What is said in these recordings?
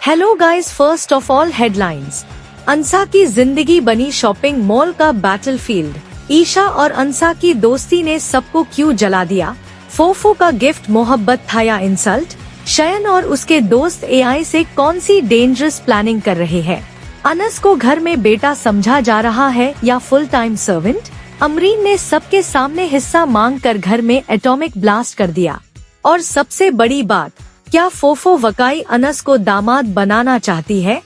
Hello guys, first of all headlines. Ansa की जिंदगी बनी शॉपिंग मॉल का बैटलफील्ड। ईशा और अंसा की दोस्ती ने सबको क्यों जला दिया? फोफो का गिफ्ट मोहब्बत था या इंसल्ट? शयन और उसके दोस्त एआई से कौन सी डेंजरस प्लानिंग कर रहे हैं? अनस को घर में बेटा समझा जा रहा है या फुल टाइम सर्वेंट? अमरीन ने सबके सामने हिस्सा मांगकर घर में एटॉमिक ब्लास्ट कर दिया। और सबसे बड़ी बात, क्या फोफो वकाई अनस को दामाद बनाना चाहती है?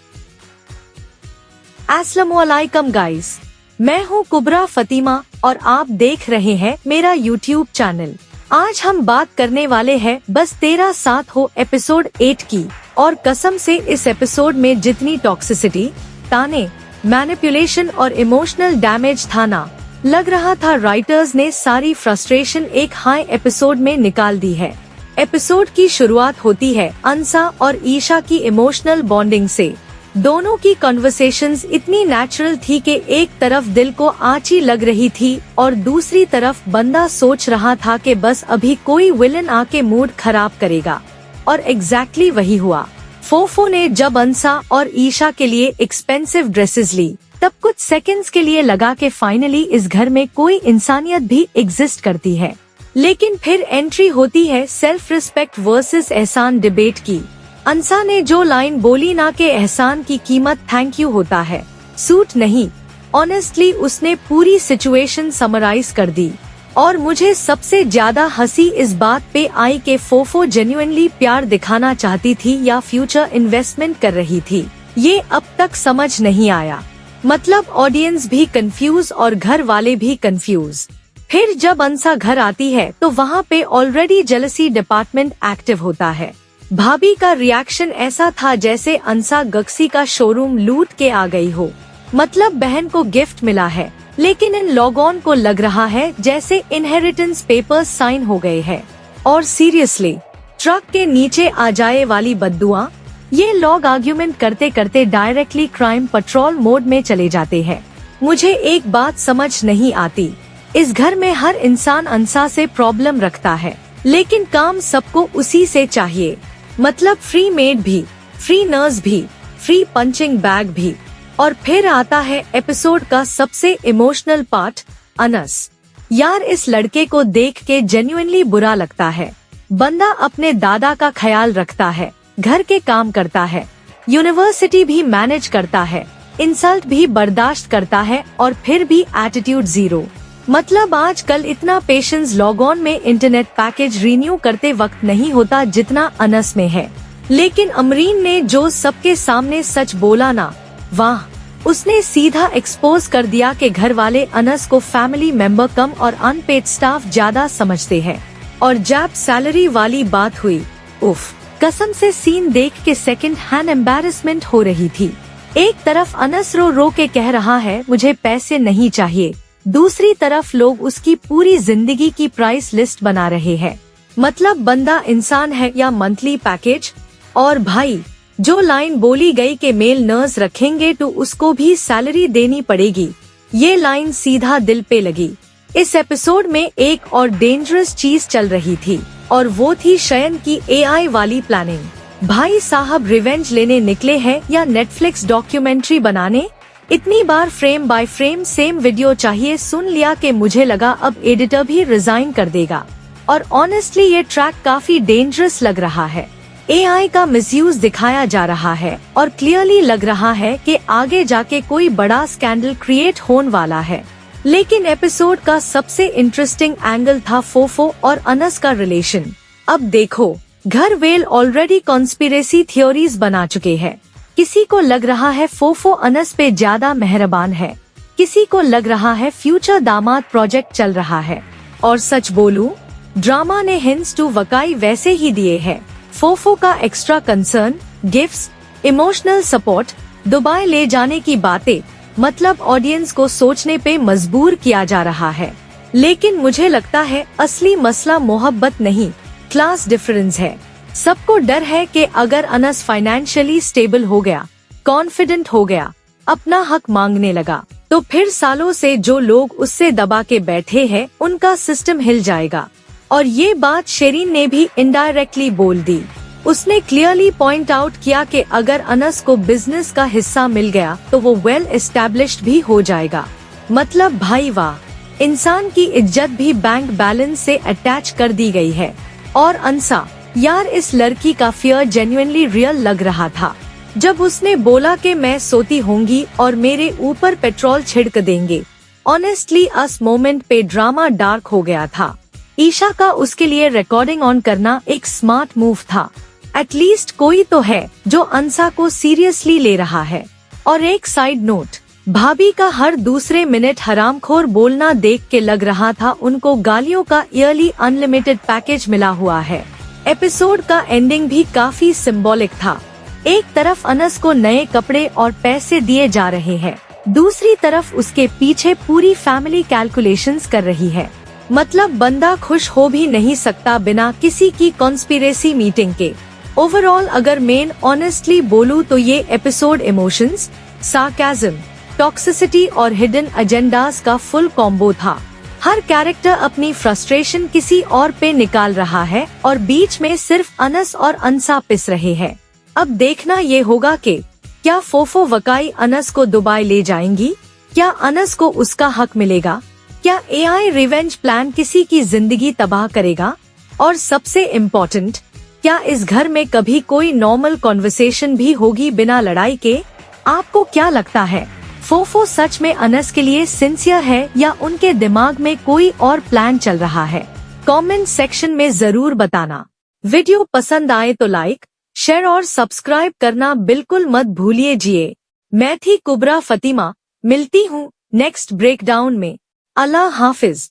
अस्सलामुअलैकुम गाइस, मैं हूँ कुबरा फतीमा और आप देख रहे हैं मेरा यूट्यूब चैनल। आज हम बात करने वाले हैं बस तेरा साथ हो एपिसोड 8 की। और कसम से इस एपिसोड में जितनी टॉक्सिसिटी, ताने, मैनिपुलेशन और इमोशनल डैमेज था ना, लग रहा था राइटर्स ने सारी फ्रस्ट्रेशन एक हाई एपिसोड में निकाल दी है। एपिसोड की शुरुआत होती है अंसा और ईशा की इमोशनल बॉन्डिंग से। दोनों की कॉन्वर्सेशंस इतनी नेचुरल थी कि एक तरफ दिल को आंची लग रही थी और दूसरी तरफ बंदा सोच रहा था कि बस अभी कोई विलन आके मूड खराब करेगा। और एग्जैक्टली वही हुआ। फोफो ने जब अंसा और ईशा के लिए एक्सपेंसिव ड्रेसेस ली, तब कुछ सेकंड्स के लिए लगा कि फाइनली इस घर में कोई इंसानियत भी एग्जिस्ट करती है। लेकिन फिर एंट्री होती है सेल्फ रिस्पेक्ट वर्सेस एहसान डिबेट की। अंसा ने जो लाइन बोली ना कि एहसान की कीमत थैंक यू होता है, सूट नहीं, ऑनेस्टली उसने पूरी सिचुएशन समराइज कर दी। और मुझे सबसे ज्यादा हंसी इस बात पे आई कि फोफो जेन्युइनली प्यार दिखाना चाहती थी या फ्यूचर इन्वेस्टमेंट कर रही थी। ये अब तक समझ नहीं आया। मतलब ऑडियंस भी कंफ्यूज और घर वाले भी कंफ्यूज। फिर जब अंसा घर आती है तो वहाँ पे ऑलरेडी जेलसी डिपार्टमेंट एक्टिव होता है। भाभी का रिएक्शन ऐसा था जैसे अंसा गक्सी का शोरूम लूट के आ गई हो। मतलब बहन को गिफ्ट मिला है, लेकिन इन लोगों को लग रहा है जैसे इनहेरिटेंस पेपर्स साइन हो गए हैं। और सीरियसली, ट्रक के नीचे आ जाए वाली बद्दुआ। ये लोग आर्ग्यूमेंट करते करते डायरेक्टली क्राइम पेट्रोल मोड में चले जाते हैं। मुझे एक बात समझ नहीं आती, इस घर में हर इंसान अंसा से प्रॉब्लम रखता है, लेकिन काम सबको उसी से चाहिए। मतलब फ्री मेड भी, फ्री नर्स भी, फ्री पंचिंग बैग भी। और फिर आता है एपिसोड का सबसे इमोशनल पार्ट, अनस। यार, इस लड़के को देख के जेन्युइनली बुरा लगता है। बंदा अपने दादा का ख्याल रखता है, घर के काम करता है, यूनिवर्सिटी भी मैनेज करता है, इंसल्ट भी बर्दाश्त करता है और फिर भी एटीट्यूड जीरो। मतलब आजकल इतना पेशेंस लॉगऑन में इंटरनेट पैकेज रिन्यू करते वक्त नहीं होता जितना अनस में है। लेकिन अमरीन ने जो सबके सामने सच बोला ना, वाह, उसने सीधा एक्सपोज कर दिया कि घर वाले अनस को फैमिली मेंबर कम और अनपेड स्टाफ ज्यादा समझते हैं। और जब सैलरी वाली बात हुई, उफ, कसम से सीन देख के सेकंड हैंड एम्बैरेसमेंट हो रही थी। एक तरफ अनस रो रो के कह रहा है मुझे पैसे नहीं चाहिए, दूसरी तरफ लोग उसकी पूरी जिंदगी की प्राइस लिस्ट बना रहे हैं। मतलब बंदा इंसान है या मंथली पैकेज? और भाई, जो लाइन बोली गई कि मेल नर्स रखेंगे तो उसको भी सैलरी देनी पड़ेगी, ये लाइन सीधा दिल पे लगी। इस एपिसोड में एक और डेंजरस चीज चल रही थी और वो थी शयन की एआई वाली प्लानिंग। भाई साहब रिवेंज लेने निकले हैं या नेटफ्लिक्स डॉक्यूमेंट्री बनाने? इतनी बार frame by frame same video चाहिए, सुन लिया कि मुझे लगा अब एडिटर भी रिजाइन कर देगा। और ऑनेस्टली ये ट्रैक काफी डेंजरस लग रहा है। एआई का मिसयूज दिखाया जा रहा है और क्लियरली लग रहा है कि आगे जाके कोई बड़ा स्कैंडल क्रिएट होने वाला है। लेकिन एपिसोड का सबसे इंटरेस्टिंग एंगल था फोफो और अनस का रिलेशन। अब देखो, घर वेल ऑलरेडी कॉन्स्पिरेसी थ्योरीज बना चुके हैं। किसी को लग रहा है फोफो अनस पे ज्यादा मेहरबान है, किसी को लग रहा है फ्यूचर दामाद प्रोजेक्ट चल रहा है। और सच बोलूं, ड्रामा ने हिंट्स टू वकाई वैसे ही दिए हैं। फोफो का extra concern, gifts, emotional support, Dubai ले जाने की बातें, मतलब ऑडियंस को सोचने पे मजबूर किया जा रहा है। लेकिन मुझे लगता है असली मसला मोहब्बत नहीं, क्लास डिफरेंस है। सबको डर है कि अगर अनस फाइनेंशियली स्टेबल हो गया, कॉन्फिडेंट हो गया, अपना हक मांगने लगा, तो फिर सालों से जो लोग उससे दबा के बैठे हैं उनका सिस्टम हिल जाएगा। और ये बात शेरीन ने भी इनडायरेक्टली बोल दी। उसने क्लियरली पॉइंट आउट किया कि अगर अनस को बिजनेस का हिस्सा मिल गया तो वो वेल एस्टैब्लिश्ड भी हो जाएगा। मतलब भाई वाह, इंसान की इज्जत भी बैंक बैलेंस से अटैच कर दी गई है। और अंसा, यार इस लड़की का फियर जेन्युइनली रियल लग रहा था। जब उसने बोला कि मैं सोती होंगी और मेरे ऊपर पेट्रोल छिड़क देंगे, ऑनेस्टली अस मोमेंट पे ड्रामा डार्क हो गया था। ईशा का उसके लिए रिकॉर्डिंग ऑन करना एक स्मार्ट मूव था। एटलीस्ट कोई तो है जो अंसा को सीरियसली ले रहा है। और एक साइड नोट, भाभी का हर दूसरे मिनट हरामखोर बोलना देख के लग रहा था उनको गालियों का ईयरली अनलिमिटेड पैकेज मिला हुआ है। एपिसोड का एंडिंग भी काफी सिंबॉलिक था। एक तरफ अनस को नए कपड़े और पैसे दिए जा रहे हैं, दूसरी तरफ उसके पीछे पूरी फैमिली कैलकुलेशंस कर रही है। मतलब बंदा खुश हो भी नहीं सकता बिना किसी की कॉन्स्पिरेसी मीटिंग के। ओवरऑल अगर मेन ऑनेस्टली बोलूं तो ये एपिसोड इमोशंस, सार्काज्म, टॉक्सिसिटी और हिडन एजेंडास का फुल कॉम्बो था। हर कैरेक्टर अपनी फ्रस्ट्रेशन किसी और पे निकाल रहा है और बीच में सिर्फ अनस और अंसा पिस रहे हैं। अब देखना ये होगा कि क्या फोफो वकाई अनस को दुबई ले जाएंगी, क्या अनस को उसका हक मिलेगा, क्या एआई रिवेंज प्लान किसी की जिंदगी तबाह करेगा, और सबसे इम्पोर्टेंट, क्या इस घर में कभी कोई नॉर्मल कॉन्वर्सेशन भी होगी बिना लड़ाई के। आपको क्या लगता है, फोफो सच में अनस के लिए सिंसियर है या उनके दिमाग में कोई और प्लान चल रहा है? कमेंट सेक्शन में जरूर बताना। वीडियो पसंद आए तो लाइक, शेयर और सब्सक्राइब करना बिल्कुल मत भूलिए। मैं थी कुबरा फतिमा, मिलती हूँ नेक्स्ट ब्रेकडाउन में। अल्लाह हाफिज।